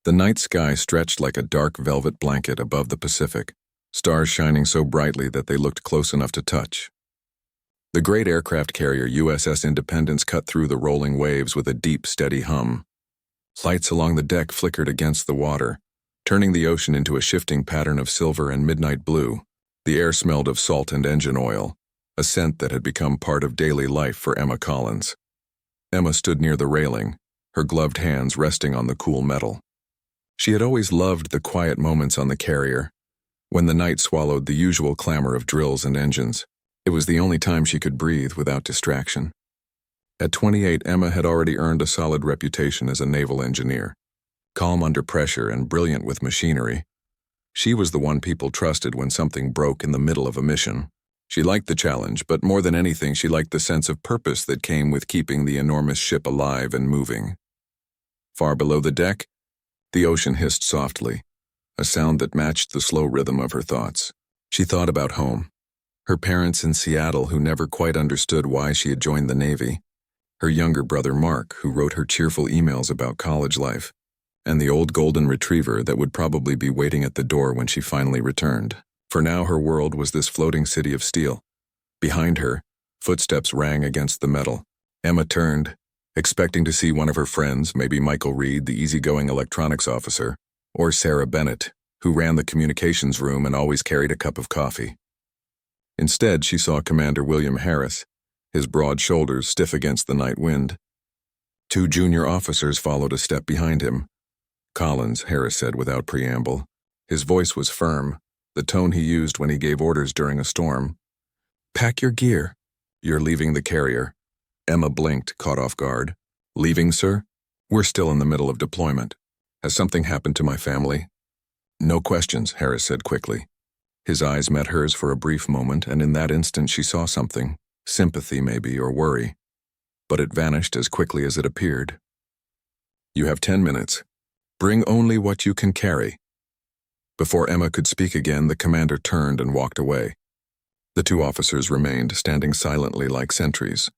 The night sky stretched like a dark velvet blanket above the Pacific, stars shining so brightly that they looked close enough to touch. The great aircraft carrier USS Independence cut through the rolling waves with a deep, steady hum. Lights along the deck flickered against the water, turning the ocean into a shifting pattern of silver and midnight blue. The air smelled of salt and engine oil, a scent that had become part of daily life for Emma Collins. Emma stood near the railing, her gloved hands resting on the cool metal. She had always loved the quiet moments on the carrier, when the night swallowed the usual clamor of drills and engines. It was the only time she could breathe without distraction. At 28, Emma had already earned a solid reputation as a naval engineer. Calm under pressure and brilliant with machinery, she was the one people trusted when something broke in the middle of a mission. She liked the challenge, but more than anything, she liked the sense of purpose that came with keeping the enormous ship alive and moving. Far below the deck, the ocean hissed softly, a sound that matched the slow rhythm of her thoughts. She thought about home, her parents in Seattle who never quite understood why she had joined the Navy, her younger brother Mark who wrote her cheerful emails about college life, and the old golden retriever that would probably be waiting at the door when she finally returned. For now her world was this floating city of steel. Behind her, footsteps rang against the metal. Emma turned, expecting to see one of her friends, maybe Michael Reed, the easygoing electronics officer, or Sarah Bennett, who ran the communications room and always carried a cup of coffee. Instead, she saw Commander William Harris, his broad shoulders stiff against the night wind. Two junior officers followed a step behind him. Collins, Harris said without preamble. His voice was firm, the tone he used when he gave orders during a storm. "Pack your gear. You're leaving the carrier." Emma blinked, caught off guard. "Leaving, sir? We're still in the middle of deployment. Has something happened to my family?" "No questions," Harris said quickly. His eyes met hers for a brief moment, and in that instant she saw something, sympathy maybe, or worry. But it vanished as quickly as it appeared. "You have 10 minutes. Bring only what you can carry." Before Emma could speak again, the commander turned and walked away. The two officers remained, standing silently like sentries.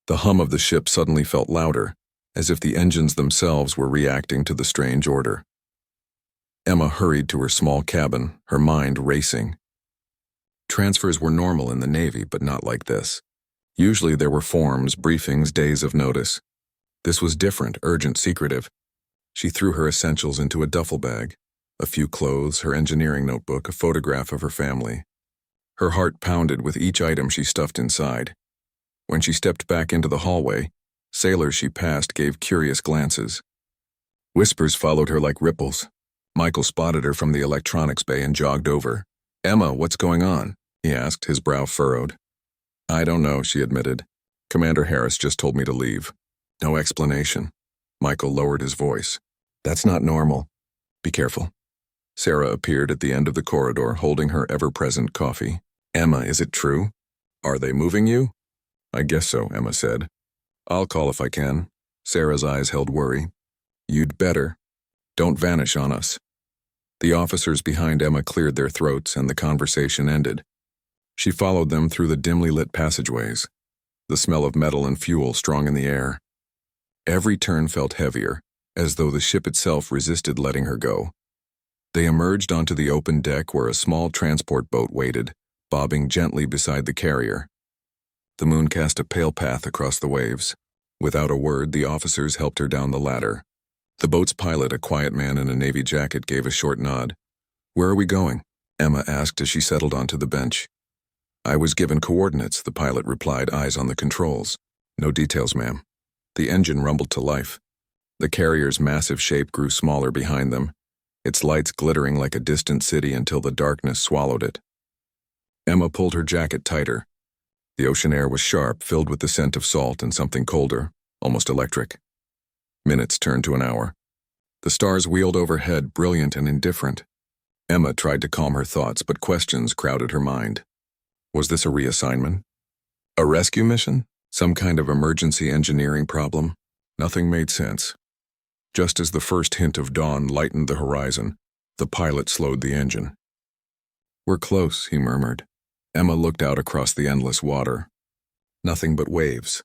The hum of the ship suddenly felt louder, as if the engines themselves were reacting to the strange order. Emma hurried to her small cabin, her mind racing. Transfers were normal in the Navy, but not like this. Usually there were forms, briefings, days of notice. This was different, urgent, secretive. She threw her essentials into a duffel bag, a few clothes, her engineering notebook, a photograph of her family. Her heart pounded with each item she stuffed inside. When she stepped back into the hallway, sailors she passed gave curious glances. Whispers followed her like ripples. Michael spotted her from the electronics bay and jogged over. "Emma, what's going on?" he asked, his brow furrowed. "I don't know," she admitted. "Commander Harris just told me to leave." No explanation. Michael lowered his voice. "That's not normal. Be careful." Sarah appeared at the end of the corridor, holding her ever-present coffee. "Emma, is it true? Are they moving you?" "I guess so," Emma said. "I'll call if I can." Sarah's eyes held worry. "You'd better. Don't vanish on us." The officers behind Emma cleared their throats and the conversation ended. She followed them through the dimly lit passageways, the smell of metal and fuel strong in the air. Every turn felt heavier, as though the ship itself resisted letting her go. They emerged onto the open deck where a small transport boat waited, bobbing gently beside the carrier. The moon cast a pale path across the waves. Without a word, the officers helped her down the ladder. The boat's pilot, a quiet man in a navy jacket, gave a short nod. "Where are we going?" Emma asked as she settled onto the bench. "I was given coordinates," the pilot replied, eyes on the controls. "No details, ma'am." The engine rumbled to life. The carrier's massive shape grew smaller behind them, its lights glittering like a distant city until the darkness swallowed it. Emma pulled her jacket tighter. The ocean air was sharp, filled with the scent of salt and something colder, almost electric. Minutes turned to an hour. The stars wheeled overhead, brilliant and indifferent. Emma tried to calm her thoughts, but questions crowded her mind. Was this a reassignment? A rescue mission? Some kind of emergency engineering problem? Nothing made sense. Just as the first hint of dawn lightened the horizon, the pilot slowed the engine. "We're close," he murmured. Emma looked out across the endless water. Nothing but waves.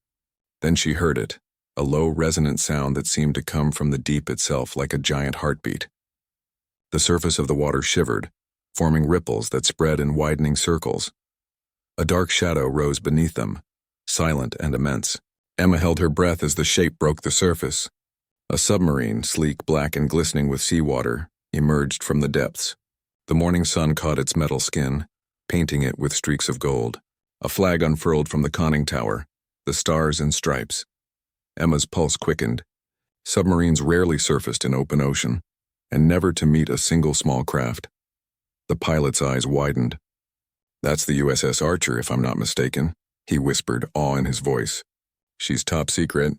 Then she heard it, a low, resonant sound that seemed to come from the deep itself like a giant heartbeat. The surface of the water shivered, forming ripples that spread in widening circles. A dark shadow rose beneath them, silent and immense. Emma held her breath as the shape broke the surface. A submarine, sleek, black, and glistening with seawater, emerged from the depths. The morning sun caught its metal skin, painting it with streaks of gold. A flag unfurled from the conning tower, the stars in stripes. Emma's pulse quickened. Submarines rarely surfaced in open ocean, and never to meet a single small craft. The pilot's eyes widened. "That's the USS Archer, if I'm not mistaken," he whispered, awe in his voice. "She's top secret."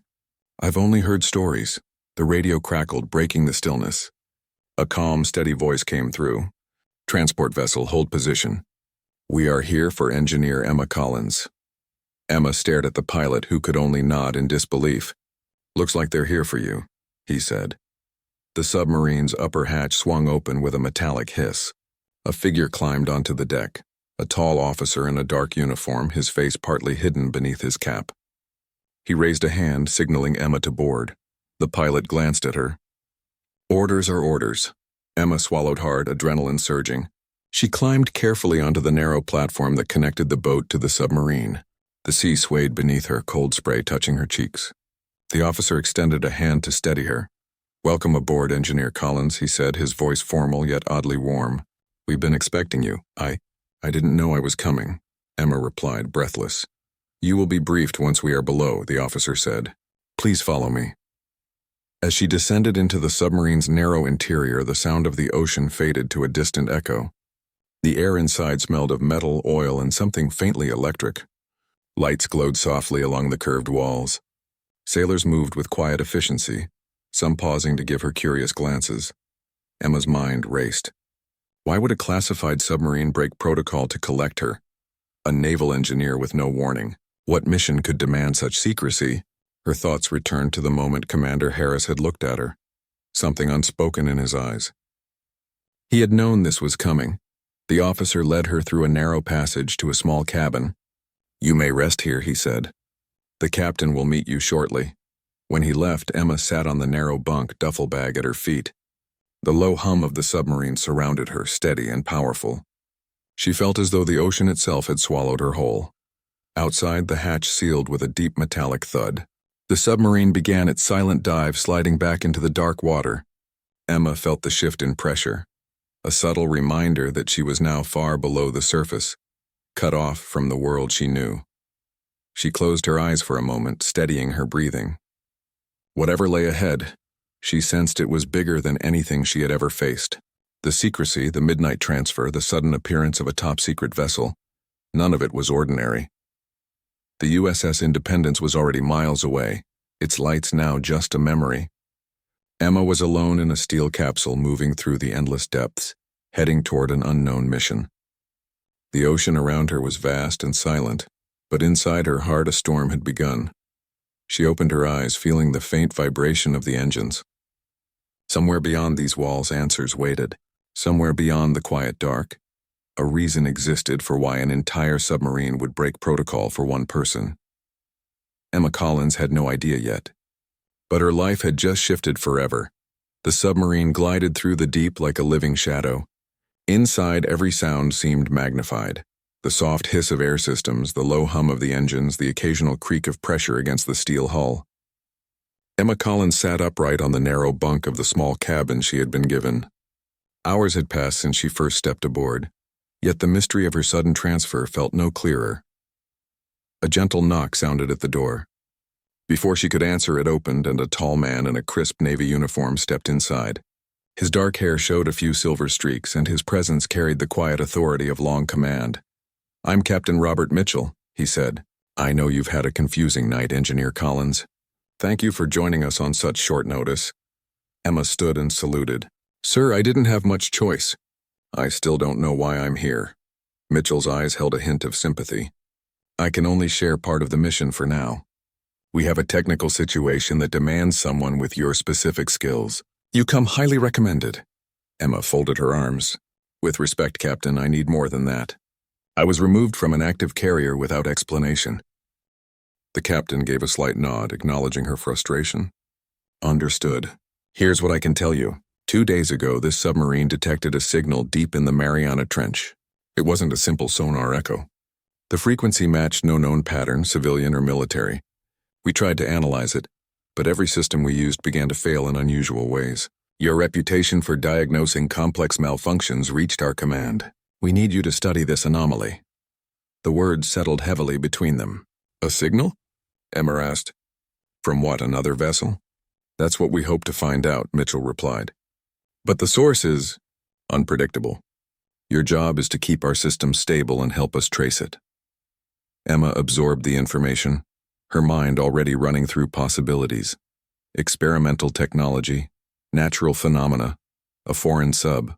"I've only heard stories." The radio crackled, breaking the stillness. A calm, steady voice came through. "Transport vessel, hold position. We are here for engineer Emma Collins." Emma stared at the pilot, who could only nod in disbelief. "Looks like they're here for you," he said. The submarine's upper hatch swung open with a metallic hiss. A figure climbed onto the deck, a tall officer in a dark uniform, his face partly hidden beneath his cap. He raised a hand, signaling Emma to board. The pilot glanced at her. "Orders are orders." Emma swallowed hard, adrenaline surging. She climbed carefully onto the narrow platform that connected the boat to the submarine. The sea swayed beneath her, cold spray touching her cheeks. The officer extended a hand to steady her. "Welcome aboard, Engineer Collins," he said, his voice formal yet oddly warm. "We've been expecting you." I didn't know I was coming," Emma replied, breathless. "You will be briefed once we are below," the officer said. "Please follow me." As she descended into the submarine's narrow interior, the sound of the ocean faded to a distant echo. The air inside smelled of metal, oil, and something faintly electric. Lights glowed softly along the curved walls. Sailors moved with quiet efficiency, some pausing to give her curious glances. Emma's mind raced. Why would a classified submarine break protocol to collect her? A naval engineer with no warning. What mission could demand such secrecy? Her thoughts returned to the moment Commander Harris had looked at her, something unspoken in his eyes. He had known this was coming. The officer led her through a narrow passage to a small cabin. "You may rest here," he said. "The captain will meet you shortly." When he left, Emma sat on the narrow bunk, duffel bag at her feet. The low hum of the submarine surrounded her, steady and powerful. She felt as though the ocean itself had swallowed her whole. Outside, the hatch sealed with a deep metallic thud. The submarine began its silent dive, sliding back into the dark water. Emma felt the shift in pressure, a subtle reminder that she was now far below the surface, cut off from the world she knew. She closed her eyes for a moment, steadying her breathing. Whatever lay ahead, she sensed it was bigger than anything she had ever faced. The secrecy, the midnight transfer, the sudden appearance of a top-secret vessel, none of it was ordinary. The USS Independence was already miles away, its lights now just a memory. Emma was alone in a steel capsule moving through the endless depths, heading toward an unknown mission. The ocean around her was vast and silent, but inside her heart a storm had begun. She opened her eyes, feeling the faint vibration of the engines. Somewhere beyond these walls, answers waited. Somewhere beyond the quiet dark, a reason existed for why an entire submarine would break protocol for one person. Emma Collins had no idea yet. But her life had just shifted forever. The submarine glided through the deep like a living shadow. Inside, every sound seemed magnified. The soft hiss of air systems, the low hum of the engines, the occasional creak of pressure against the steel hull. Emma Collins sat upright on the narrow bunk of the small cabin she had been given. Hours had passed since she first stepped aboard. Yet the mystery of her sudden transfer felt no clearer. A gentle knock sounded at the door. Before she could answer, it opened, and a tall man in a crisp navy uniform stepped inside. His dark hair showed a few silver streaks, and his presence carried the quiet authority of long command. "I'm Captain Robert Mitchell," he said. "I know you've had a confusing night, Engineer Collins. Thank you for joining us on such short notice." Emma stood and saluted. "Sir, I didn't have much choice." "I still don't know why I'm here." Mitchell's eyes held a hint of sympathy. "I can only share part of the mission for now. We have a technical situation that demands someone with your specific skills. You come highly recommended." Emma folded her arms. "With respect, Captain, I need more than that. I was removed from an active carrier without explanation." The captain gave a slight nod, acknowledging her frustration. Understood. Here's what I can tell you. 2 days ago, this submarine detected a signal deep in the Mariana Trench. It wasn't a simple sonar echo. The frequency matched no known pattern, civilian or military. We tried to analyze it, but every system we used began to fail in unusual ways. Your reputation for diagnosing complex malfunctions reached our command. We need you to study this anomaly. The words settled heavily between them. A signal? Emma asked. From what, another vessel? That's what we hope to find out, Mitchell replied. But the source is unpredictable. Your job is to keep our system stable and help us trace it. Emma absorbed the information, her mind already running through possibilities. Experimental technology, natural phenomena, a foreign sub.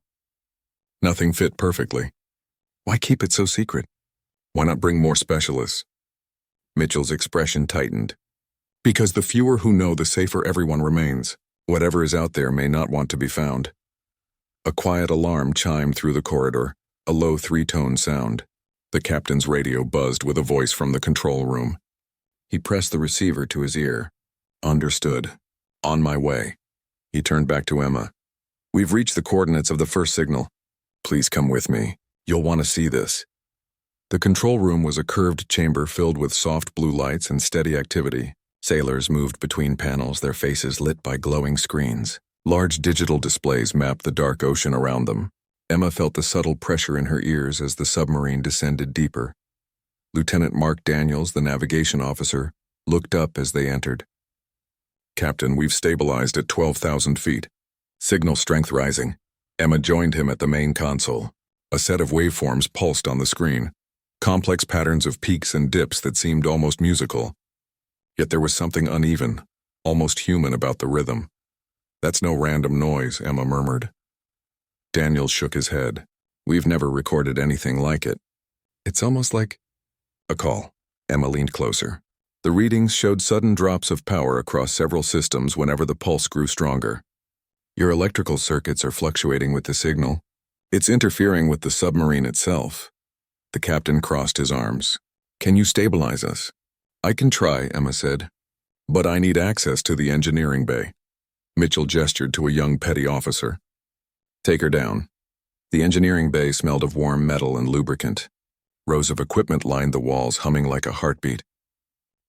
Nothing fit perfectly. Why keep it so secret? Why not bring more specialists? Mitchell's expression tightened. Because the fewer who know, the safer everyone remains. Whatever is out there may not want to be found. A quiet alarm chimed through the corridor, a low 3-tone sound. The captain's radio buzzed with a voice from the control room. He pressed the receiver to his ear. Understood. On my way. He turned back to Emma. We've reached the coordinates of the first signal. Please come with me. You'll want to see this. The control room was a curved chamber filled with soft blue lights and steady activity. Sailors moved between panels, their faces lit by glowing screens. Large digital displays mapped the dark ocean around them. Emma felt the subtle pressure in her ears as the submarine descended deeper. Lieutenant Mark Daniels, the navigation officer, looked up as they entered. Captain, we've stabilized at 12,000 feet. Signal strength rising. Emma joined him at the main console. A set of waveforms pulsed on the screen. Complex patterns of peaks and dips that seemed almost musical. Yet there was something uneven, almost human about the rhythm. That's no random noise, Emma murmured. Daniels shook his head. We've never recorded anything like it. It's almost like a call. Emma leaned closer. The readings showed sudden drops of power across several systems whenever the pulse grew stronger. Your electrical circuits are fluctuating with the signal. It's interfering with the submarine itself. The captain crossed his arms. Can you stabilize us? I can try, Emma said. But I need access to the engineering bay. Mitchell gestured to a young petty officer. Take her down. The engineering bay smelled of warm metal and lubricant. Rows of equipment lined the walls, humming like a heartbeat.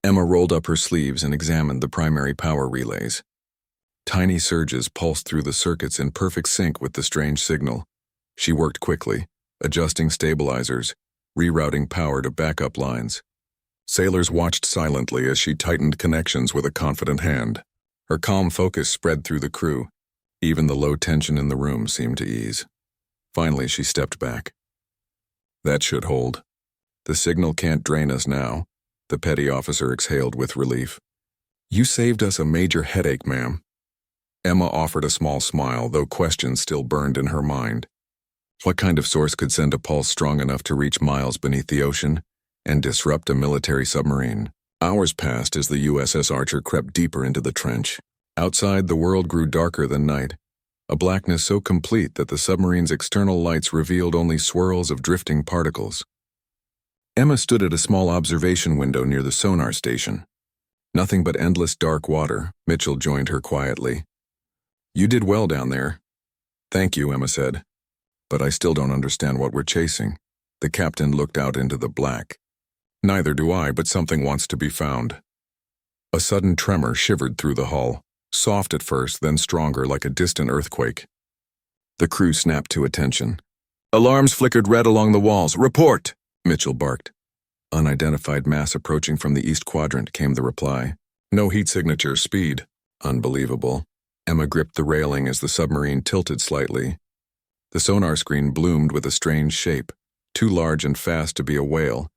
Emma rolled up her sleeves and examined the primary power relays. Tiny surges pulsed through the circuits in perfect sync with the strange signal. She worked quickly, adjusting stabilizers, rerouting power to backup lines. Sailors watched silently as she tightened connections with a confident hand. Her calm focus spread through the crew. Even the low tension in the room seemed to ease. Finally, she stepped back. That should hold. The signal can't drain us now, the petty officer exhaled with relief. You saved us a major headache, ma'am. Emma offered a small smile, though questions still burned in her mind. What kind of source could send a pulse strong enough to reach miles beneath the ocean and disrupt a military submarine? Hours passed as the USS Archer crept deeper into the trench. Outside, the world grew darker than night, a blackness so complete that the submarine's external lights revealed only swirls of drifting particles. Emma stood at a small observation window near the sonar station. Nothing but endless dark water. Mitchell joined her quietly. You did well down there. Thank you, Emma said. But I still don't understand what we're chasing. The captain looked out into the black. Neither do I, but something wants to be found. A sudden tremor shivered through the hull, soft at first, then stronger like a distant earthquake. The crew snapped to attention. Alarms flickered red along the walls. Report! Mitchell barked. Unidentified mass approaching from the east quadrant, came the reply. No heat signature, speed. Unbelievable. Emma gripped the railing as the submarine tilted slightly. The sonar screen bloomed with a strange shape, too large and fast to be a whale,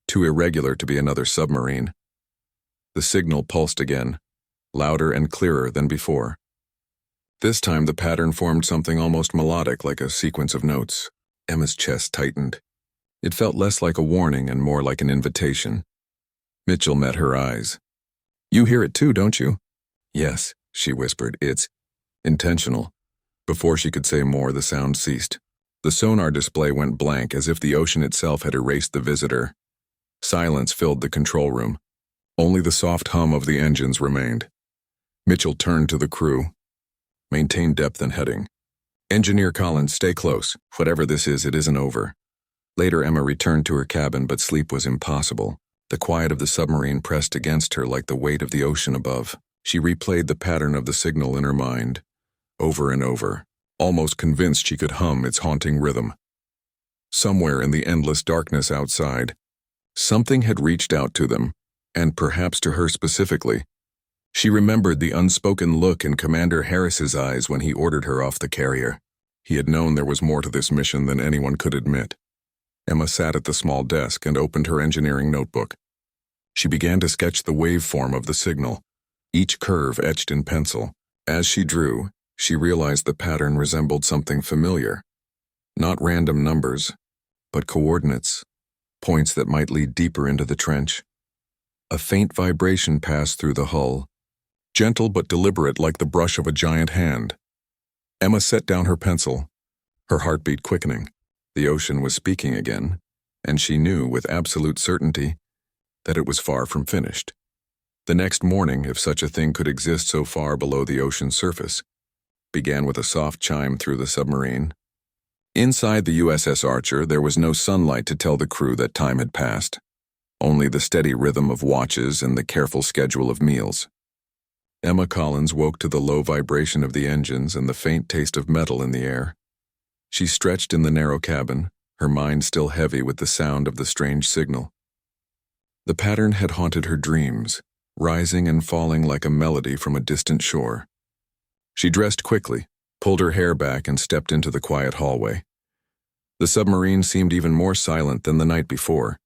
too irregular to be another submarine. The signal pulsed again, louder and clearer than before. This time the pattern formed something almost melodic, like a sequence of notes. Emma's chest tightened. It felt less like a warning and more like an invitation. Mitchell met her eyes. You hear it too, don't you? Yes, she whispered. It's intentional. Before she could say more, the sound ceased. The sonar display went blank, as if the ocean itself had erased the visitor. Silence filled the control room. Only the soft hum of the engines remained. Mitchell turned to the crew. Maintain depth and heading. Engineer Collins, stay close. Whatever this is, it isn't over. Later, Emma returned to her cabin, but sleep was impossible. The quiet of the submarine pressed against her like the weight of the ocean above. She replayed the pattern of the signal in her mind, over and over, almost convinced she could hum its haunting rhythm. Somewhere in the endless darkness outside, something had reached out to them, and perhaps to her specifically. She remembered the unspoken look in Commander Harris's eyes when he ordered her off the carrier. He had known there was more to this mission than anyone could admit. Emma sat at the small desk and opened her engineering notebook. She began to sketch the waveform of the signal, each curve etched in pencil. As she drew, she realized the pattern resembled something familiar. Not random numbers, but coordinates, points that might lead deeper into the trench. A faint vibration passed through the hull, gentle but deliberate like the brush of a giant hand. Emma set down her pencil, her heartbeat quickening. The ocean was speaking again, and she knew with absolute certainty that it was far from finished. The next morning, if such a thing could exist so far below the ocean's surface, began with a soft chime through the submarine. Inside the USS Archer, there was no sunlight to tell the crew that time had passed, only the steady rhythm of watches and the careful schedule of meals. Emma Collins woke to the low vibration of the engines and the faint taste of metal in the air. She stretched in the narrow cabin, her mind still heavy with the sound of the strange signal. The pattern had haunted her dreams, rising and falling like a melody from a distant shore. She dressed quickly, pulled her hair back, and stepped into the quiet hallway. The submarine seemed even more silent than the night before.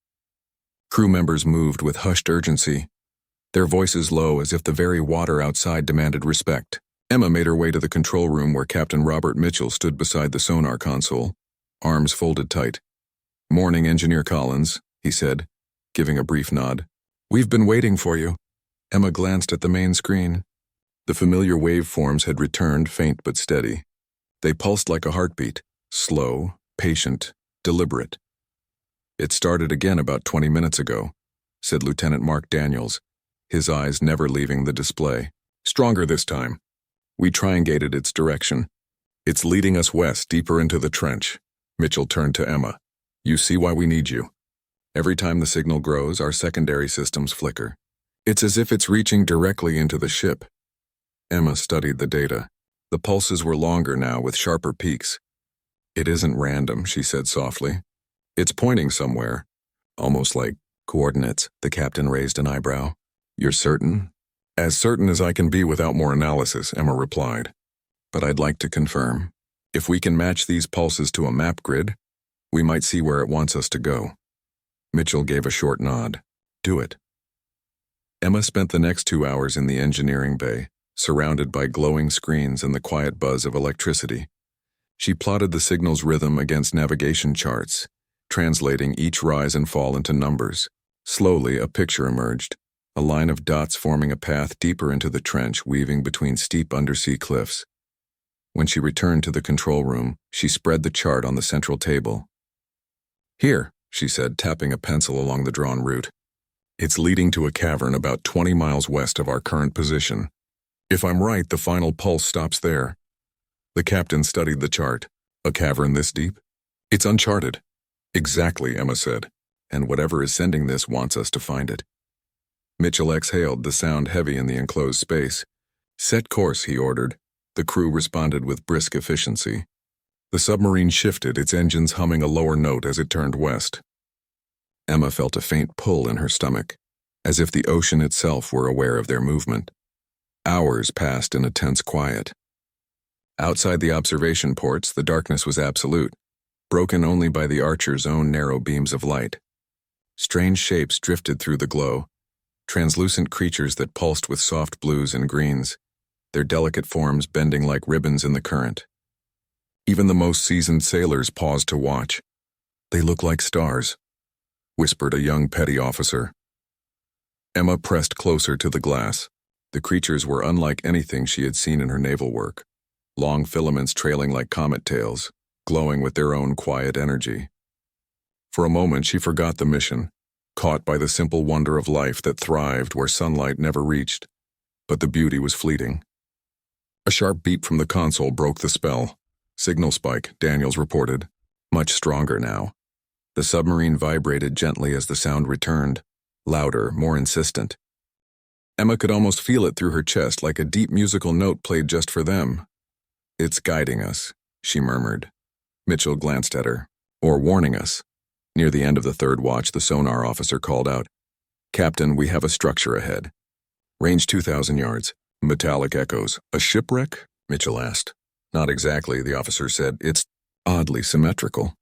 Crew members moved with hushed urgency, their voices low as if the very water outside demanded respect. Emma made her way to the control room where Captain Robert Mitchell stood beside the sonar console, arms folded tight. "Morning, Engineer Collins," he said, giving a brief nod. "We've been waiting for you." Emma glanced at the main screen. The familiar waveforms had returned, faint but steady. They pulsed like a heartbeat, slow, patient, deliberate. "It started again about 20 minutes ago," said Lieutenant Mark Daniels, his eyes never leaving the display. "Stronger this time. We triangated its direction. It's leading us west, deeper into the trench." Mitchell turned to Emma. "You see why we need you. Every time the signal grows, our secondary systems flicker. It's as if it's reaching directly into the ship." Emma studied the data. The pulses were longer now, with sharper peaks. "It isn't random," she said softly. "It's pointing somewhere. Almost like coordinates." The captain raised an eyebrow. "You're certain?" "As certain as I can be without more analysis," Emma replied. "But I'd like to confirm. If we can match these pulses to a map grid, we might see where it wants us to go." Mitchell gave a short nod. "Do it." Emma spent the next 2 hours in the engineering bay, surrounded by glowing screens and the quiet buzz of electricity. She plotted the signal's rhythm against navigation charts, translating each rise and fall into numbers. Slowly, a picture emerged, a line of dots forming a path deeper into the trench, weaving between steep undersea cliffs. When she returned to the control room, she spread the chart on the central table. "Here," she said, tapping a pencil along the drawn route. "It's leading to a cavern about 20 miles west of our current position. If I'm right, the final pulse stops there." The captain studied the chart. "A cavern this deep? It's uncharted." "Exactly," Emma said. "And whatever is sending this wants us to find it." Mitchell exhaled, the sound heavy in the enclosed space. "Set course," he ordered. The crew responded with brisk efficiency. The submarine shifted, its engines humming a lower note as it turned west. Emma felt a faint pull in her stomach, as if the ocean itself were aware of their movement. Hours passed in a tense quiet. Outside the observation ports, the darkness was absolute, broken only by the Archer's own narrow beams of light. Strange shapes drifted through the glow, translucent creatures that pulsed with soft blues and greens, their delicate forms bending like ribbons in the current. Even the most seasoned sailors paused to watch. "They look like stars," whispered a young petty officer. Emma pressed closer to the glass. The creatures were unlike anything she had seen in her naval work, long filaments trailing like comet tails, glowing with their own quiet energy. For a moment she forgot the mission, caught by the simple wonder of life that thrived where sunlight never reached. But the beauty was fleeting. A sharp beep from the console broke the spell. Signal spike, Daniels reported. Much stronger now. The submarine vibrated gently as the sound returned, louder, more insistent. Emma could almost feel it through her chest, like a deep musical note played just for them. "It's guiding us," she murmured. Mitchell glanced at her. "Or warning us." Near the end of the third watch, the sonar officer called out, "Captain, we have a structure ahead. Range 2,000 yards. Metallic echoes. A shipwreck?" Mitchell asked. "Not exactly," the officer said. "It's oddly symmetrical."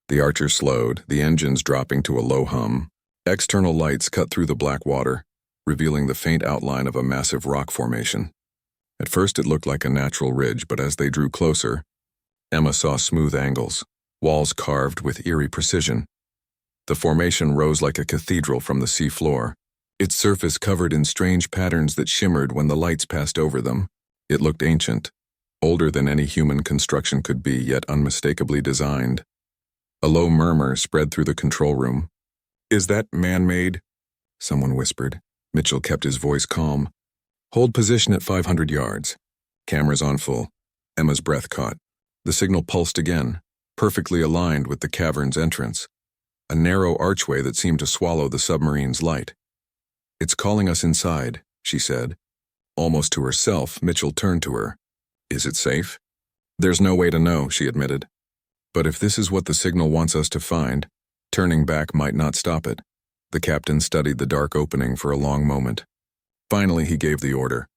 The Archer slowed, the engines dropping to a low hum. External lights cut through the black water, revealing the faint outline of a massive rock formation. At first it looked like a natural ridge, but as they drew closer, Emma saw smooth angles, walls carved with eerie precision. The formation rose like a cathedral from the sea floor, its surface covered in strange patterns that shimmered when the lights passed over them. It looked ancient, older than any human construction could be, yet unmistakably designed. A low murmur spread through the control room. "Is that man-made?" someone whispered. Mitchell kept his voice calm. "Hold position at 500 yards. Cameras on full." Emma's breath caught. The signal pulsed again, perfectly aligned with the cavern's entrance, a narrow archway that seemed to swallow the submarine's light. "It's calling us inside," she said. Almost to herself, Mitchell turned to her. "Is it safe?" "There's no way to know," she admitted. "But if this is what the signal wants us to find, turning back might not stop it." The captain studied the dark opening for a long moment. Finally, he gave the order.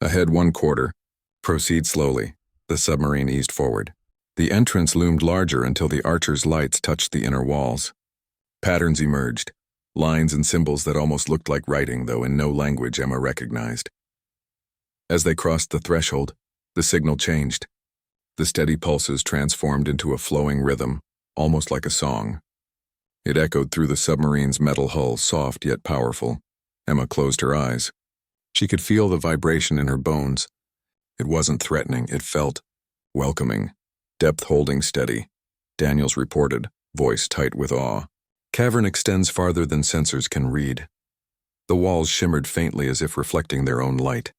"Ahead 1/4. Proceed slowly." The submarine eased forward. The entrance loomed larger until the Archer's lights touched the inner walls. Patterns emerged, lines and symbols that almost looked like writing, though in no language Emma recognized. As they crossed the threshold, the signal changed. The steady pulses transformed into a flowing rhythm, almost like a song. It echoed through the submarine's metal hull, soft yet powerful. Emma closed her eyes. She could feel the vibration in her bones. It wasn't threatening, it felt welcoming, depth holding steady. Daniels reported, voice tight with awe. "Cavern extends farther than sensors can read." The walls shimmered faintly as if reflecting their own light.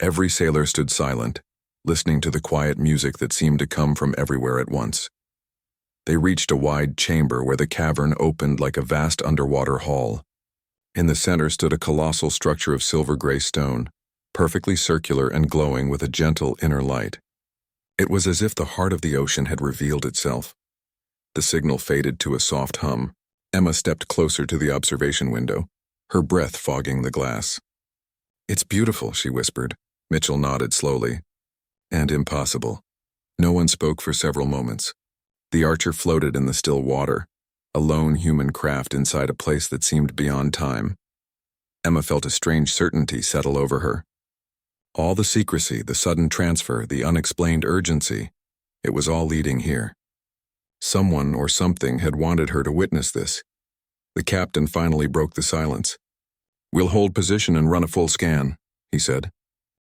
Every sailor stood silent, listening to the quiet music that seemed to come from everywhere at once. They reached a wide chamber where the cavern opened like a vast underwater hall. In the center stood a colossal structure of silver-gray stone, perfectly circular and glowing with a gentle inner light. It was as if the heart of the ocean had revealed itself. The signal faded to a soft hum. Emma stepped closer to the observation window, her breath fogging the glass. "It's beautiful," she whispered. Mitchell nodded slowly. "And impossible." No one spoke for several moments. The Archer floated in the still water, a lone human craft inside a place that seemed beyond time. Emma felt a strange certainty settle over her. All the secrecy, the sudden transfer, the unexplained urgency, it was all leading here. Someone or something had wanted her to witness this. The captain finally broke the silence. "We'll hold position and run a full scan," he said.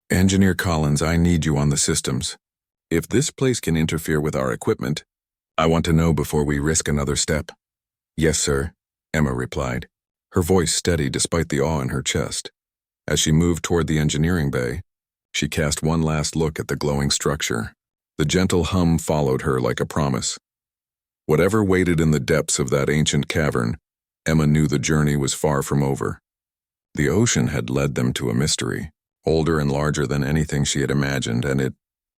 "Engineer Collins, I need you on the systems. If this place can interfere with our equipment, I want to know before we risk another step." "Yes, sir," Emma replied, her voice steady despite the awe in her chest. As she moved toward the engineering bay, she cast one last look at the glowing structure. The gentle hum followed her like a promise. Whatever waited in the depths of that ancient cavern, Emma knew the journey was far from over. The ocean had led them to a mystery, older and larger than anything she had imagined, and it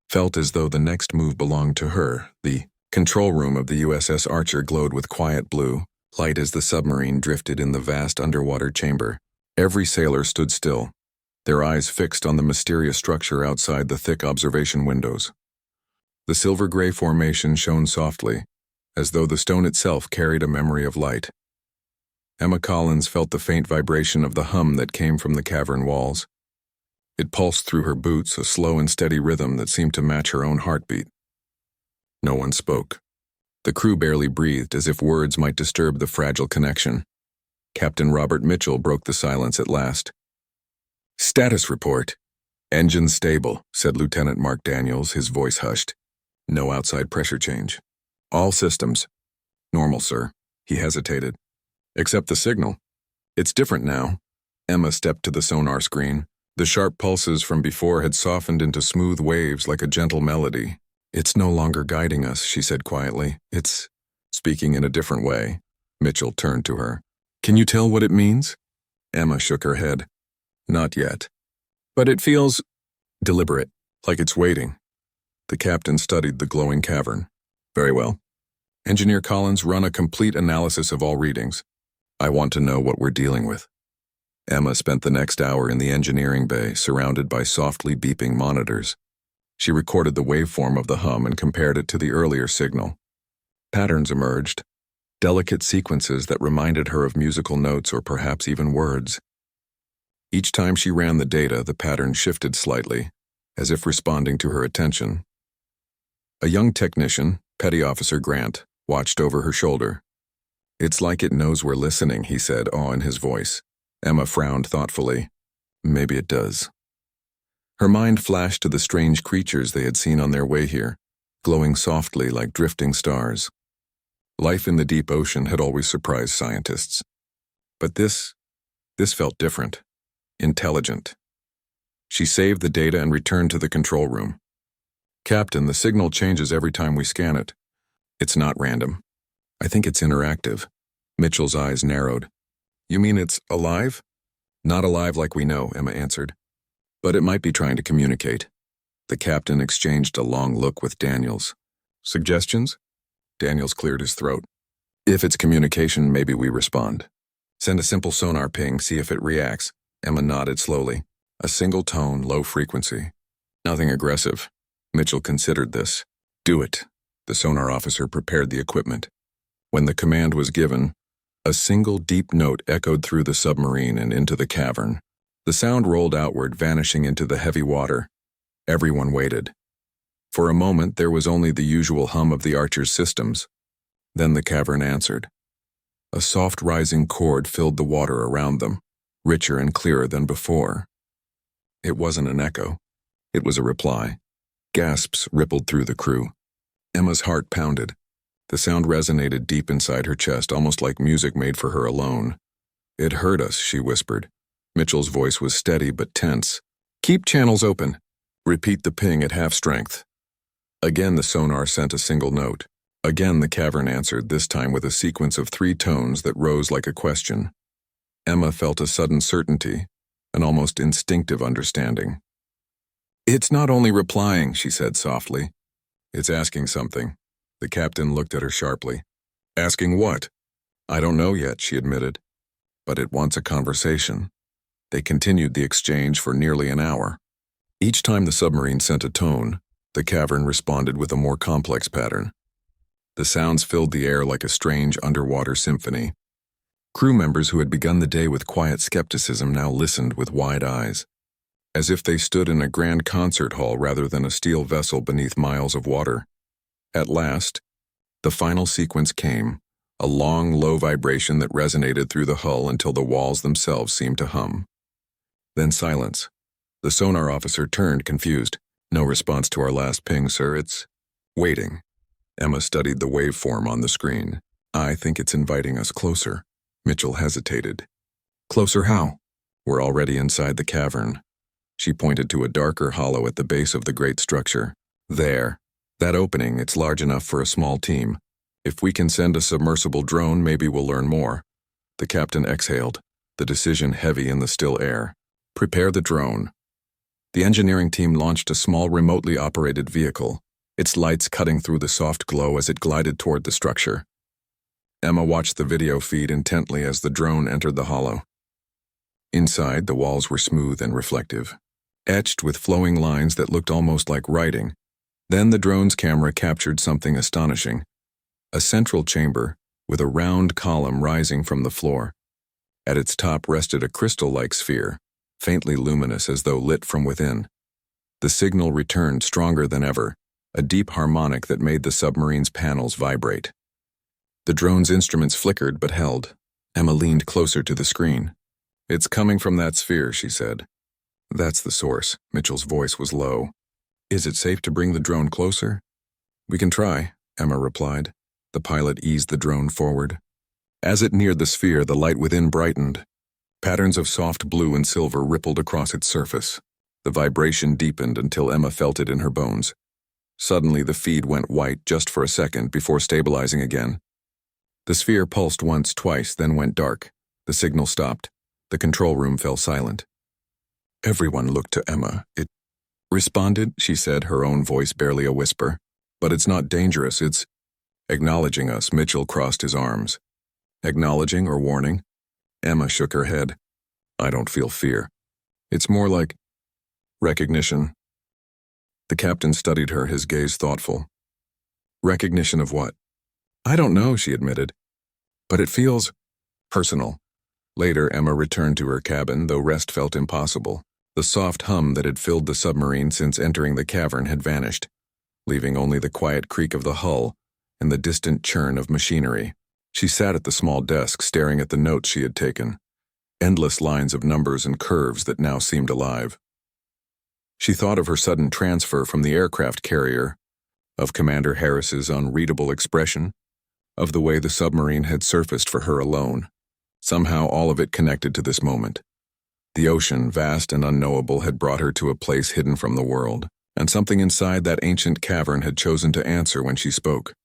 felt as though the next move belonged to her. The control room of the USS Archer glowed with quiet blue, light as the submarine drifted in the vast underwater chamber. Every sailor stood still, their eyes fixed on the mysterious structure outside the thick observation windows. The silver-gray formation shone softly, as though the stone itself carried a memory of light. Emma Collins felt the faint vibration of the hum that came from the cavern walls. It pulsed through her boots, a slow and steady rhythm that seemed to match her own heartbeat. No one spoke. The crew barely breathed, as if words might disturb the fragile connection. Captain Robert Mitchell broke the silence at last. "Status report." "Engine stable," said Lieutenant Mark Daniels, his voice hushed. "No outside pressure change." "All systems." "Normal, sir." He hesitated. "Except the signal." It's different now. Emma stepped to the sonar screen. The sharp pulses from before had softened into smooth waves like a gentle melody. It's no longer guiding us, she said quietly. It's speaking in a different way. Mitchell turned to her. Can you tell what it means? Emma shook her head. Not yet. But it feels deliberate, like it's waiting. The captain studied the glowing cavern. Very well. Engineer Collins, run a complete analysis of all readings. I want to know what we're dealing with. Emma spent the next hour in the engineering bay, surrounded by softly beeping monitors. She recorded the waveform of the hum and compared it to the earlier signal. Patterns emerged, delicate sequences that reminded her of musical notes or perhaps even words. Each time she ran the data, the pattern shifted slightly, as if responding to her attention. A young technician, Petty Officer Grant, watched over her shoulder. It's like it knows we're listening, he said, awe in his voice. Emma frowned thoughtfully. Maybe it does. Her mind flashed to the strange creatures they had seen on their way here, glowing softly like drifting stars. Life in the deep ocean had always surprised scientists. But this felt different, intelligent. She saved the data and returned to the control room. Captain, the signal changes every time we scan it. It's not random. I think it's interactive. Mitchell's eyes narrowed. You mean it's alive? Not alive like we know, Emma answered. But it might be trying to communicate. The captain exchanged a long look with Daniels. Suggestions? Daniels cleared his throat. If it's communication, maybe we respond. Send a simple sonar ping, see if it reacts. Emma nodded slowly. A single tone, low frequency. Nothing aggressive. Mitchell considered this. Do it. The sonar officer prepared the equipment. When the command was given, a single deep note echoed through the submarine and into the cavern. The sound rolled outward, vanishing into the heavy water. Everyone waited. For a moment, there was only the usual hum of the Archer's systems. Then the cavern answered. A soft rising chord filled the water around them, richer and clearer than before. It wasn't an echo. It was a reply. Gasps rippled through the crew. Emma's heart pounded. The sound resonated deep inside her chest, almost like music made for her alone. It hurt us, she whispered. Mitchell's voice was steady but tense. Keep channels open. Repeat the ping at half strength. Again the sonar sent a single note. Again the cavern answered, this time with a sequence of 3 tones that rose like a question. Emma felt a sudden certainty, an almost instinctive understanding. It's not only replying, she said softly. It's asking something. The captain looked at her sharply. Asking what? I don't know yet, she admitted. But it wants a conversation. They continued the exchange for nearly an hour. Each time the submarine sent a tone, the cavern responded with a more complex pattern. The sounds filled the air like a strange underwater symphony. Crew members who had begun the day with quiet skepticism now listened with wide eyes, as if they stood in a grand concert hall rather than a steel vessel beneath miles of water. At last, the final sequence came, a long, low vibration that resonated through the hull until the walls themselves seemed to hum. Then silence. The sonar officer turned, confused. No response to our last ping, sir. It's waiting. Emma studied the waveform on the screen. I think it's inviting us closer. Mitchell hesitated. Closer how? We're already inside the cavern. She pointed to a darker hollow at the base of the great structure. There. That opening, it's large enough for a small team. If we can send a submersible drone, maybe we'll learn more. The captain exhaled, the decision heavy in the still air. Prepare the drone. The engineering team launched a small remotely operated vehicle, its lights cutting through the soft glow as it glided toward the structure. Emma watched the video feed intently as the drone entered the hollow. Inside, the walls were smooth and reflective, etched with flowing lines that looked almost like writing. Then the drone's camera captured something astonishing. A central chamber with a round column rising from the floor. At its top rested a crystal-like sphere, faintly luminous as though lit from within. The signal returned stronger than ever, a deep harmonic that made the submarine's panels vibrate. The drone's instruments flickered but held. Emma leaned closer to the screen. It's coming from that sphere, she said. That's the source. Mitchell's voice was low. Is it safe to bring the drone closer? We can try, Emma replied. The pilot eased the drone forward. As it neared the sphere, the light within brightened. Patterns of soft blue and silver rippled across its surface. The vibration deepened until Emma felt it in her bones. Suddenly, the feed went white just for a second before stabilizing again. The sphere pulsed once, twice, then went dark. The signal stopped. The control room fell silent. Everyone looked to Emma. It responded, she said, her own voice barely a whisper. But it's not dangerous, it's acknowledging us. Mitchell crossed his arms. Acknowledging or warning? Emma shook her head. I don't feel fear. It's more like recognition. The captain studied her, his gaze thoughtful. Recognition of what? I don't know, she admitted. But it feels personal. Later, Emma returned to her cabin, though rest felt impossible. The soft hum that had filled the submarine since entering the cavern had vanished, leaving only the quiet creak of the hull and the distant churn of machinery. She sat at the small desk, staring at the notes she had taken, endless lines of numbers and curves that now seemed alive. She thought of her sudden transfer from the aircraft carrier, of Commander Harris's unreadable expression, of the way the submarine had surfaced for her alone. Somehow all of it connected to this moment. The ocean, vast and unknowable, had brought her to a place hidden from the world, and something inside that ancient cavern had chosen to answer when she spoke.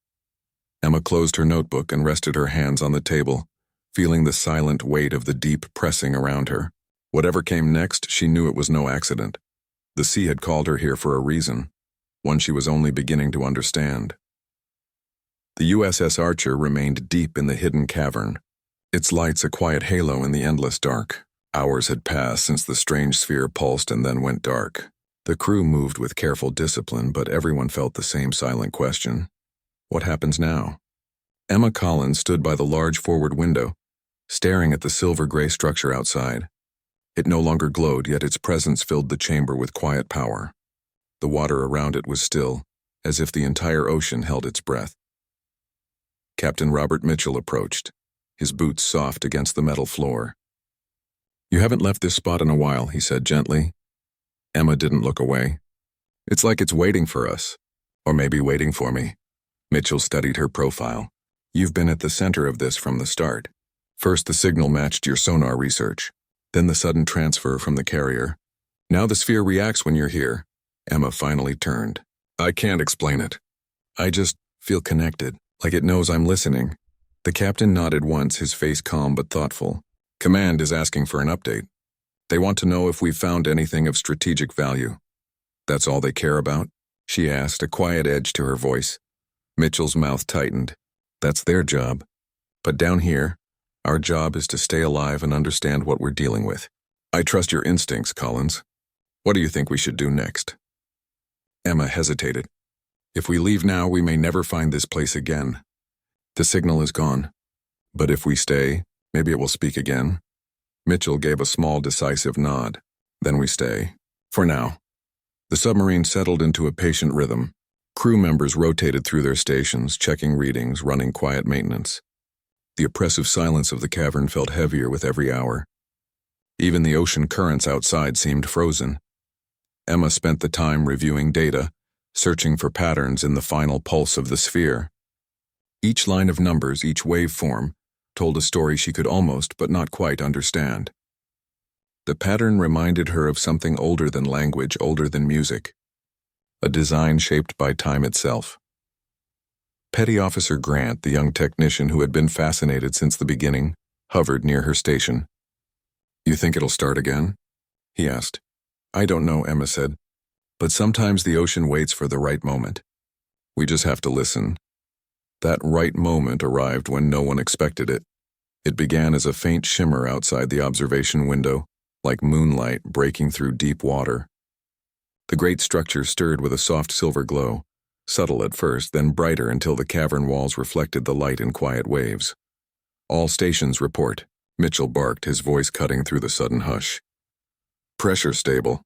Emma closed her notebook and rested her hands on the table, feeling the silent weight of the deep pressing around her. Whatever came next, she knew it was no accident. The sea had called her here for a reason, one she was only beginning to understand. The USS Archer remained deep in the hidden cavern, its lights a quiet halo in the endless dark. Hours had passed since the strange sphere pulsed and then went dark. The crew moved with careful discipline, but everyone felt the same silent question. What happens now? Emma Collins stood by the large forward window, staring at the silver-gray structure outside. It no longer glowed, yet its presence filled the chamber with quiet power. The water around it was still, as if the entire ocean held its breath. Captain Robert Mitchell approached, his boots soft against the metal floor. You haven't left this spot in a while, he said gently. Emma didn't look away. It's like it's waiting for us, or maybe waiting for me. Mitchell studied her profile. You've been at the center of this from the start. First the signal matched your sonar research, then the sudden transfer from the carrier. Now the sphere reacts when you're here. Emma finally turned. I can't explain it. I just feel connected, like it knows I'm listening. The captain nodded once, his face calm but thoughtful. Command is asking for an update. They want to know if we've found anything of strategic value. That's all they care about? She asked, a quiet edge to her voice. Mitchell's mouth tightened. That's their job. But down here, our job is to stay alive and understand what we're dealing with. I trust your instincts, Collins. What do you think we should do next? Emma hesitated. If we leave now, we may never find this place again. The signal is gone. But if we stay, maybe it will speak again. Mitchell gave a small, decisive nod. Then we stay. For now. The submarine settled into a patient rhythm. Crew members rotated through their stations, checking readings, running quiet maintenance. The oppressive silence of the cavern felt heavier with every hour. Even the ocean currents outside seemed frozen. Emma spent the time reviewing data, searching for patterns in the final pulse of the sphere. Each line of numbers, each waveform, told a story she could almost but not quite understand. The pattern reminded her of something older than language, older than music. A design shaped by time itself. Petty Officer Grant, the young technician who had been fascinated since the beginning, hovered near her station. You think it'll start again? He asked. I don't know, Emma said. But sometimes the ocean waits for the right moment. We just have to listen. That right moment arrived when no one expected it. It began as a faint shimmer outside the observation window, like moonlight breaking through deep water. The great structure stirred with a soft silver glow, subtle at first, then brighter until the cavern walls reflected the light in quiet waves. All stations report, Mitchell barked, his voice cutting through the sudden hush. Pressure stable,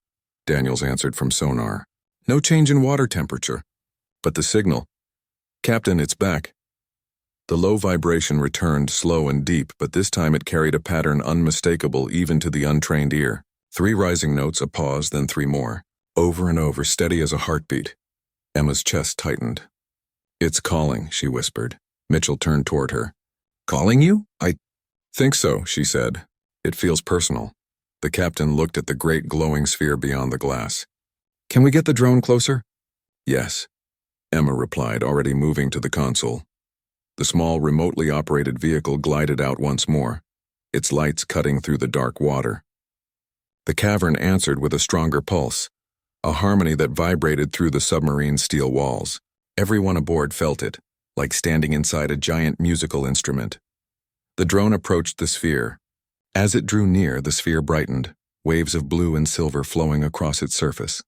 Daniels answered from sonar. No change in water temperature. But the signal. Captain, it's back. The low vibration returned, slow and deep, but this time it carried a pattern unmistakable even to the untrained ear. 3 rising notes, a pause, then 3 more. Over and over, steady as a heartbeat. Emma's chest tightened. It's calling, she whispered. Mitchell turned toward her. Calling you? I think so, she said. It feels personal. The captain looked at the great glowing sphere beyond the glass. Can we get the drone closer? Yes, Emma replied, already moving to the console. The small, remotely operated vehicle glided out once more, its lights cutting through the dark water. The cavern answered with a stronger pulse, a harmony that vibrated through the submarine's steel walls. Everyone aboard felt it, like standing inside a giant musical instrument. The drone approached the sphere. As it drew near, the sphere brightened, waves of blue and silver flowing across its surface.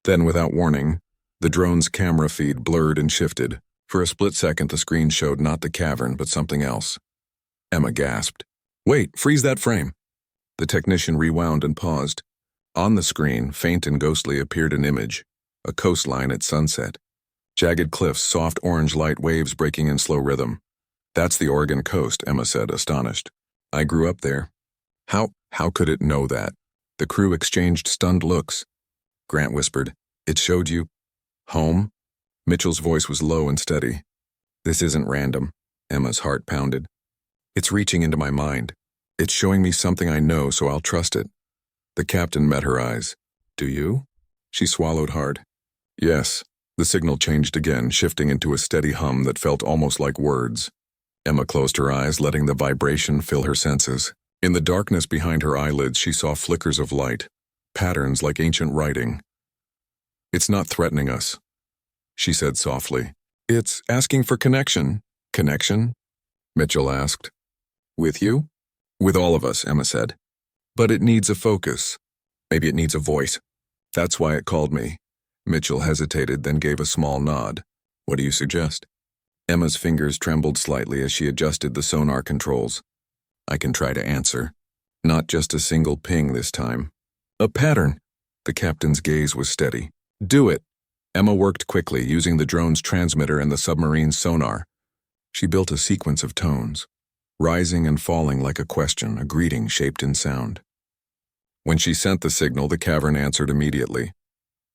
Then, without warning, the drone's camera feed blurred and shifted. For a split second, the screen showed not the cavern, but something else. Emma gasped. Wait, freeze that frame. The technician rewound and paused. On the screen, faint and ghostly, appeared an image, a coastline at sunset. Jagged cliffs, soft orange light, waves breaking in slow rhythm. That's the Oregon coast, Emma said, astonished. I grew up there. How could it know that? The crew exchanged stunned looks. Grant whispered, It showed you home? Mitchell's voice was low and steady. This isn't random. Emma's heart pounded. It's reaching into my mind. It's showing me something I know, so I'll trust it. The captain met her eyes. Do you? She swallowed hard. Yes. The signal changed again, shifting into a steady hum that felt almost like words. Emma closed her eyes, letting the vibration fill her senses. In the darkness behind her eyelids, she saw flickers of light, patterns like ancient writing. It's not threatening us, she said softly. It's asking for connection. Connection? Mitchell asked. With you? With all of us, Emma said. But it needs a focus. Maybe it needs a voice. That's why it called me. Mitchell hesitated, then gave a small nod. What do you suggest? Emma's fingers trembled slightly as she adjusted the sonar controls. I can try to answer. Not just a single ping this time. A pattern. The captain's gaze was steady. Do it. Emma worked quickly, using the drone's transmitter and the submarine's sonar. She built a sequence of tones, rising and falling like a question, a greeting shaped in sound. When she sent the signal, the cavern answered immediately.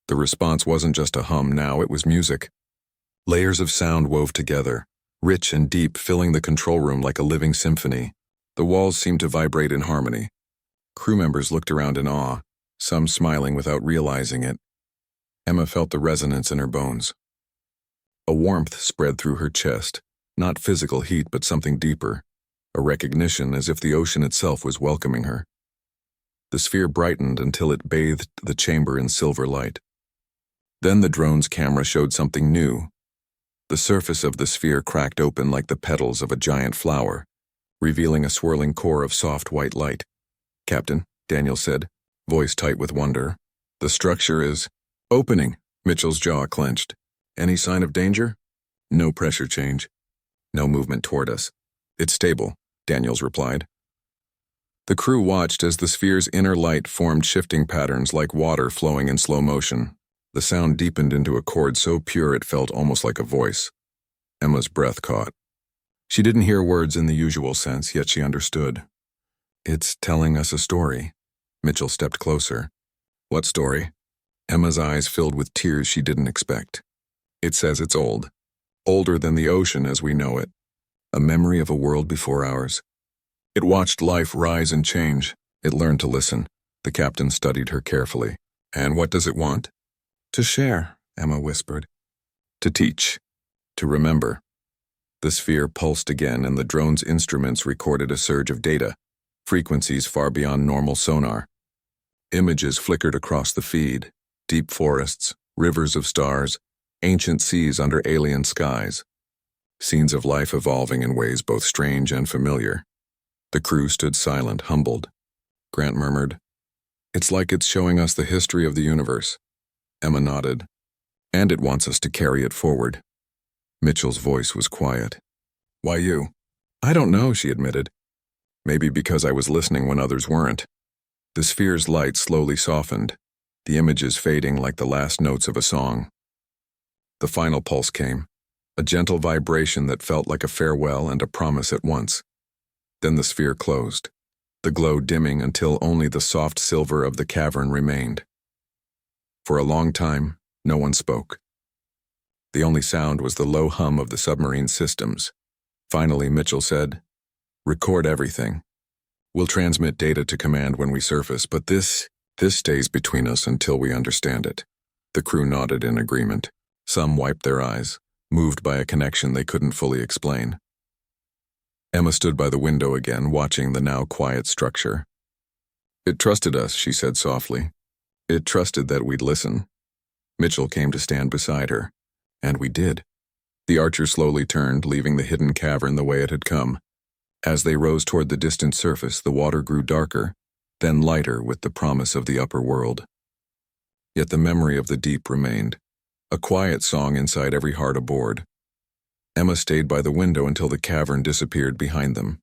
The response wasn't just a hum now, it was music. Layers of sound wove together, rich and deep, filling the control room like a living symphony. The walls seemed to vibrate in harmony. Crew members looked around in awe, some smiling without realizing it. Emma felt the resonance in her bones. A warmth spread through her chest, not physical heat but something deeper, a recognition as if the ocean itself was welcoming her. The sphere brightened until it bathed the chamber in silver light. Then the drone's camera showed something new. The surface of the sphere cracked open like the petals of a giant flower, revealing a swirling core of soft white light. Captain, Daniel said, voice tight with wonder. The structure is opening. Mitchell's jaw clenched. Any sign of danger? No pressure change. No movement toward us. It's stable, Daniels replied. The crew watched as the sphere's inner light formed shifting patterns like water flowing in slow motion. The sound deepened into a chord so pure it felt almost like a voice. Emma's breath caught. She didn't hear words in the usual sense, yet she understood. It's telling us a story. Mitchell stepped closer. What story? Emma's eyes filled with tears she didn't expect. It says it's old. Older than the ocean as we know it. A memory of a world before ours. It watched life rise and change. It learned to listen. The captain studied her carefully. And what does it want? To share, Emma whispered. To teach. To remember. The sphere pulsed again and the drone's instruments recorded a surge of data, frequencies far beyond normal sonar. Images flickered across the feed, deep forests, rivers of stars, ancient seas under alien skies. Scenes of life evolving in ways both strange and familiar. The crew stood silent, humbled. Grant murmured, It's like it's showing us the history of the universe. Emma nodded. And it wants us to carry it forward. Mitchell's voice was quiet. Why you? I don't know, she admitted. Maybe because I was listening when others weren't. The sphere's light slowly softened, the images fading like the last notes of a song. The final pulse came, a gentle vibration that felt like a farewell and a promise at once. Then the sphere closed, the glow dimming until only the soft silver of the cavern remained. For a long time, no one spoke. The only sound was the low hum of the submarine systems. Finally, Mitchell said, Record everything. We'll transmit data to command when we surface, but this stays between us until we understand it." The crew nodded in agreement. Some wiped their eyes, moved by a connection they couldn't fully explain. Emma stood by the window again, watching the now quiet structure. "It trusted us," she said softly. "It trusted that we'd listen." Mitchell came to stand beside her. "And we did." The Archer slowly turned, leaving the hidden cavern the way it had come. As they rose toward the distant surface, the water grew darker, then lighter with the promise of the upper world. Yet the memory of the deep remained, a quiet song inside every heart aboard. Emma stayed by the window until the cavern disappeared behind them.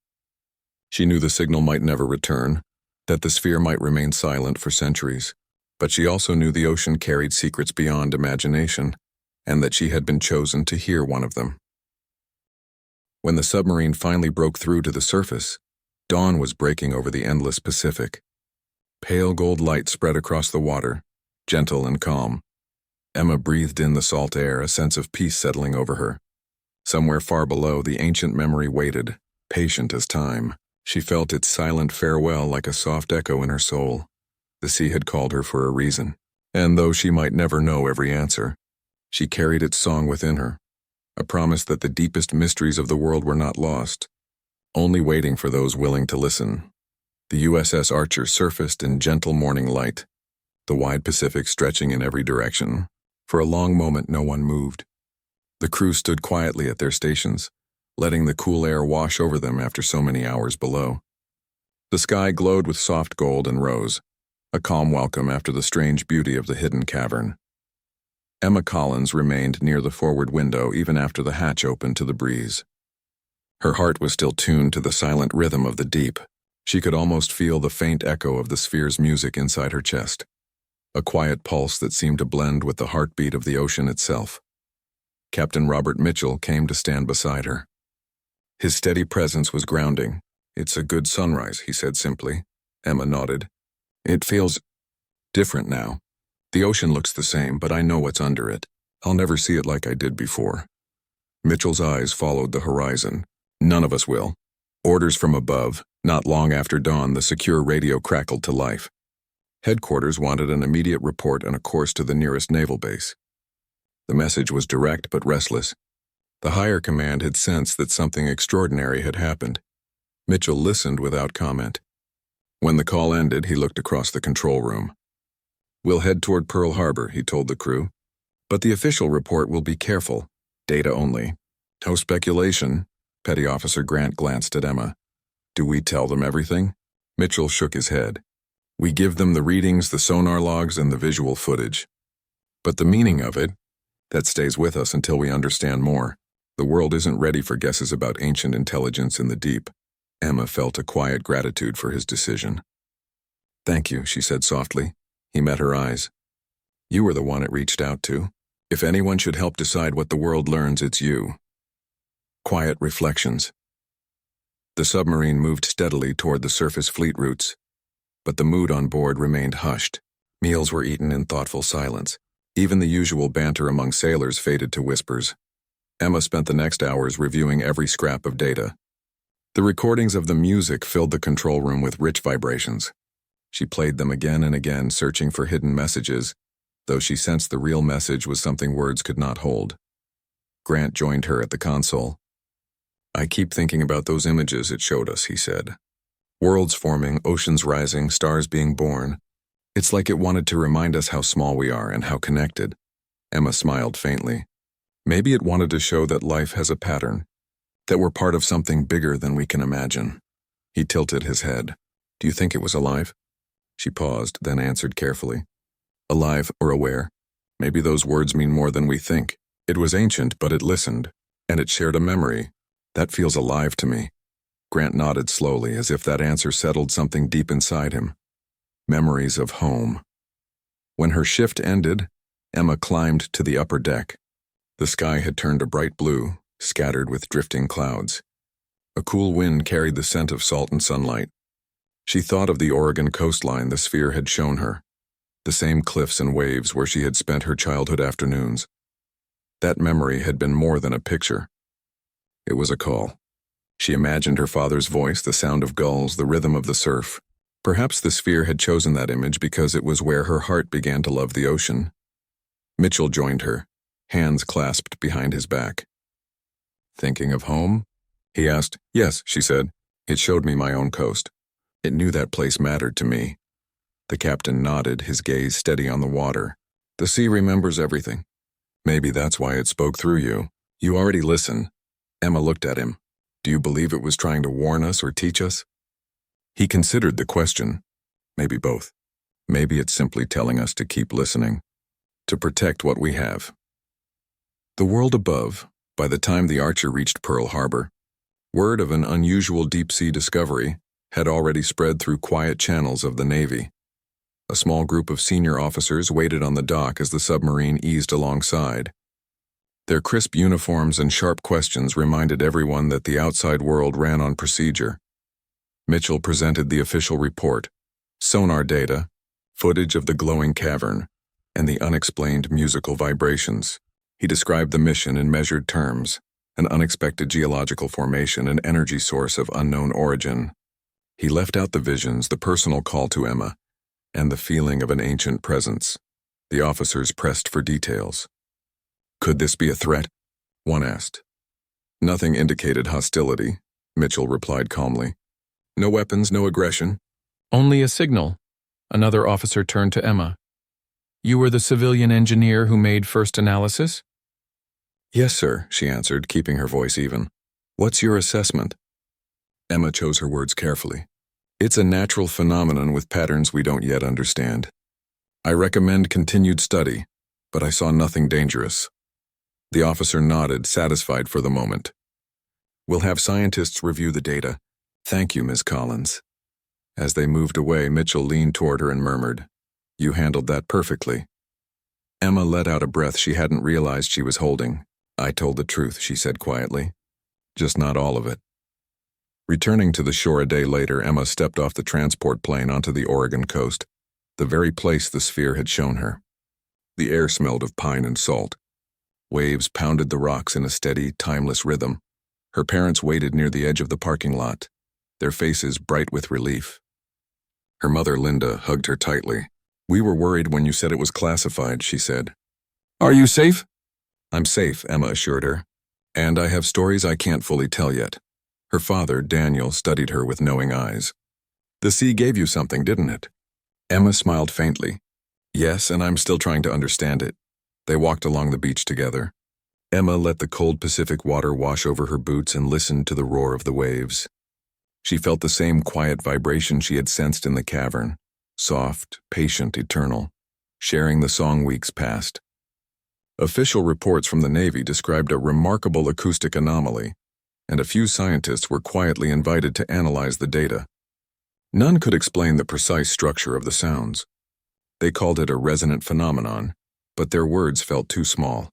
She knew the signal might never return, that the sphere might remain silent for centuries, but she also knew the ocean carried secrets beyond imagination, and that she had been chosen to hear one of them. When the submarine finally broke through to the surface, dawn was breaking over the endless Pacific. Pale gold light spread across the water, gentle and calm. Emma breathed in the salt air, a sense of peace settling over her. Somewhere far below, the ancient memory waited, patient as time. She felt its silent farewell like a soft echo in her soul. The sea had called her for a reason, and though she might never know every answer, she carried its song within her, a promise that the deepest mysteries of the world were not lost, only waiting for those willing to listen. The USS Archer surfaced in gentle morning light, the wide Pacific stretching in every direction. For a long moment, no one moved. The crew stood quietly at their stations, letting the cool air wash over them after so many hours below. The sky glowed with soft gold and rose, a calm welcome after the strange beauty of the hidden cavern. Emma Collins remained near the forward window even after the hatch opened to the breeze. Her heart was still tuned to the silent rhythm of the deep. She could almost feel the faint echo of the sphere's music inside her chest, a quiet pulse that seemed to blend with the heartbeat of the ocean itself. Captain Robert Mitchell came to stand beside her. His steady presence was grounding. "It's a good sunrise," he said simply. Emma nodded. "It feels different now. The ocean looks the same, but I know what's under it. I'll never see it like I did before." Mitchell's eyes followed the horizon. "None of us will." Orders from above. Not long after dawn, the secure radio crackled to life. Headquarters wanted an immediate report and a course to the nearest naval base. The message was direct but restless. The higher command had sensed that something extraordinary had happened. Mitchell listened without comment. When the call ended, he looked across the control room. "We'll head toward Pearl Harbor," he told the crew. "But the official report will be careful. Data only. No speculation." Petty Officer Grant glanced at Emma. "Do we tell them everything?" Mitchell shook his head. "We give them the readings, the sonar logs, and the visual footage. But the meaning of it, that stays with us until we understand more. The world isn't ready for guesses about ancient intelligence in the deep." Emma felt a quiet gratitude for his decision. "Thank you," she said softly. He met her eyes. "You were the one it reached out to. If anyone should help decide what the world learns, it's you." Quiet reflections. The submarine moved steadily toward the surface fleet routes, but the mood on board remained hushed. Meals were eaten in thoughtful silence. Even the usual banter among sailors faded to whispers. Emma spent the next hours reviewing every scrap of data. The recordings of the music filled the control room with rich vibrations. She played them again and again, searching for hidden messages, though she sensed the real message was something words could not hold. Grant joined her at the console. "I keep thinking about those images it showed us," he said. "Worlds forming, oceans rising, stars being born. It's like it wanted to remind us how small we are and how connected." Emma smiled faintly. "Maybe it wanted to show that life has a pattern, that we're part of something bigger than we can imagine." He tilted his head. "Do you think it was alive?" She paused, then answered carefully. "Alive or aware. Maybe those words mean more than we think. It was ancient, but it listened, and it shared a memory. That feels alive to me." Grant nodded slowly, as if that answer settled something deep inside him. Memories of home. When her shift ended, Emma climbed to the upper deck. The sky had turned a bright blue, scattered with drifting clouds. A cool wind carried the scent of salt and sunlight. She thought of the Oregon coastline the sphere had shown her, the same cliffs and waves where she had spent her childhood afternoons. That memory had been more than a picture. It was a call. She imagined her father's voice, the sound of gulls, the rhythm of the surf. Perhaps the sphere had chosen that image because it was where her heart began to love the ocean. Mitchell joined her, hands clasped behind his back. "Thinking of home?" he asked. "Yes," she said. "It showed me my own coast. It knew that place mattered to me." The captain nodded, his gaze steady on the water. "The sea remembers everything. Maybe that's why it spoke through you. You already listen." Emma looked at him. "Do you believe it was trying to warn us or teach us?" He considered the question. Maybe both. Maybe it's simply telling us to keep listening, to protect what we have. The world above, by the time the Archer reached Pearl Harbor, word of an unusual deep-sea discovery had already spread through quiet channels of the Navy. A small group of senior officers waited on the dock as the submarine eased alongside. Their crisp uniforms and sharp questions reminded everyone that the outside world ran on procedure. Mitchell presented the official report, sonar data, footage of the glowing cavern, and the unexplained musical vibrations. He described the mission in measured terms, an unexpected geological formation, an energy source of unknown origin. He left out the visions, the personal call to Emma, and the feeling of an ancient presence. The officers pressed for details. "Could this be a threat?" one asked. "Nothing indicated hostility," Mitchell replied calmly. "No weapons, no aggression." "Only a signal." Another officer turned to Emma. "You were the civilian engineer who made first analysis?" "Yes, sir," she answered, keeping her voice even. "What's your assessment?" Emma chose her words carefully. "It's a natural phenomenon with patterns we don't yet understand. I recommend continued study, but I saw nothing dangerous." The officer nodded, satisfied for the moment. "We'll have scientists review the data. Thank you, Ms. Collins." As they moved away, Mitchell leaned toward her and murmured, "You handled that perfectly." Emma let out a breath she hadn't realized she was holding. "I told the truth," she said quietly. "Just not all of it." Returning to the shore a day later, Emma stepped off the transport plane onto the Oregon coast, the very place the sphere had shown her. The air smelled of pine and salt. Waves pounded the rocks in a steady, timeless rhythm. Her parents waited near the edge of the parking lot, their faces bright with relief. Her mother, Linda, hugged her tightly. "We were worried when you said it was classified," she said. "Are you safe?" "I'm safe," Emma assured her. "And I have stories I can't fully tell yet." Her father, Daniel, studied her with knowing eyes. "The sea gave you something, didn't it?" Emma smiled faintly. "Yes, and I'm still trying to understand it." They walked along the beach together. Emma let the cold Pacific water wash over her boots and listened to the roar of the waves. She felt the same quiet vibration she had sensed in the cavern, soft, patient, eternal, sharing the song weeks past. Official reports from the Navy described a remarkable acoustic anomaly, and a few scientists were quietly invited to analyze the data. None could explain the precise structure of the sounds. They called it a resonant phenomenon, but their words felt too small.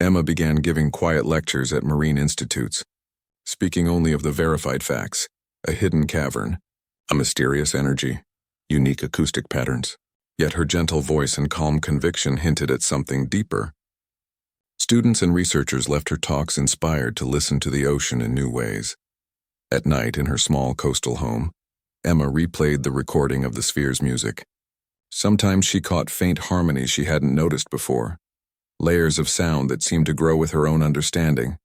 Emma began giving quiet lectures at marine institutes, speaking only of the verified facts, a hidden cavern, a mysterious energy, unique acoustic patterns. Yet her gentle voice and calm conviction hinted at something deeper. Students and researchers left her talks inspired to listen to the ocean in new ways. At night, in her small coastal home, Emma replayed the recording of the sphere's music. Sometimes she caught faint harmonies she hadn't noticed before, layers of sound that seemed to grow with her own understanding.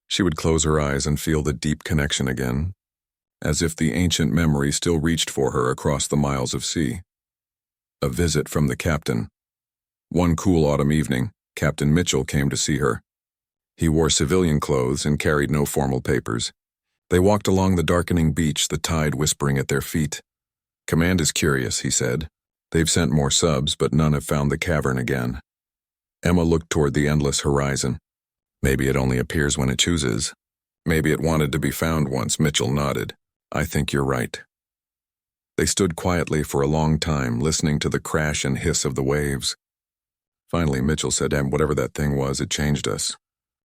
She would close her eyes and feel the deep connection again, as if the ancient memory still reached for her across the miles of sea. A visit from the captain. One cool autumn evening, Captain Mitchell came to see her. He wore civilian clothes and carried no formal papers. They walked along the darkening beach, the tide whispering at their feet. "Command is curious," he said. "They've sent more subs, but none have found the cavern again." Emma looked toward the endless horizon. "Maybe it only appears when it chooses. Maybe it wanted to be found once," Mitchell nodded. "I think you're right." They stood quietly for a long time, listening to the crash and hiss of the waves. Finally, Mitchell said, "And whatever that thing was, it changed us."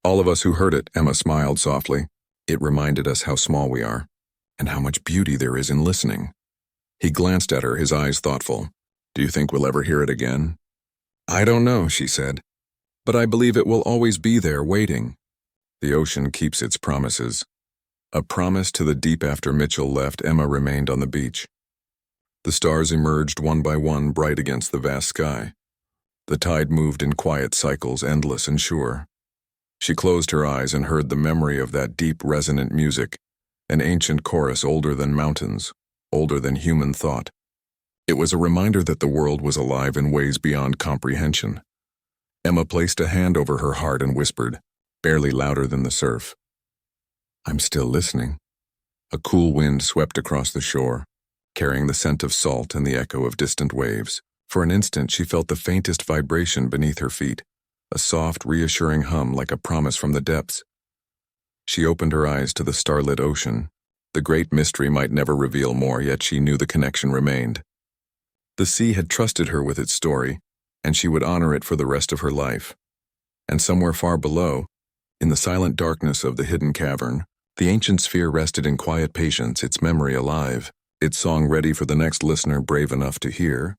"All of us who heard it," Emma smiled softly. "It reminded us how small we are, and how much beauty there is in listening." He glanced at her, his eyes thoughtful. "Do you think we'll ever hear it again?" "I don't know," she said. "But I believe it will always be there, waiting. The ocean keeps its promises." A promise to the deep. After Mitchell left, Emma remained on the beach. The stars emerged one by one, bright against the vast sky. The tide moved in quiet cycles, endless and sure. She closed her eyes and heard the memory of that deep, resonant music, an ancient chorus older than mountains, older than human thought. It was a reminder that the world was alive in ways beyond comprehension. Emma placed a hand over her heart and whispered, barely louder than the surf, "I'm still listening." A cool wind swept across the shore, carrying the scent of salt and the echo of distant waves. For an instant, she felt the faintest vibration beneath her feet, a soft, reassuring hum like a promise from the depths. She opened her eyes to the starlit ocean. The great mystery might never reveal more, yet she knew the connection remained. The sea had trusted her with its story, and she would honor it for the rest of her life. And somewhere far below, in the silent darkness of the hidden cavern, the ancient sphere rested in quiet patience, its memory alive, its song ready for the next listener brave enough to hear.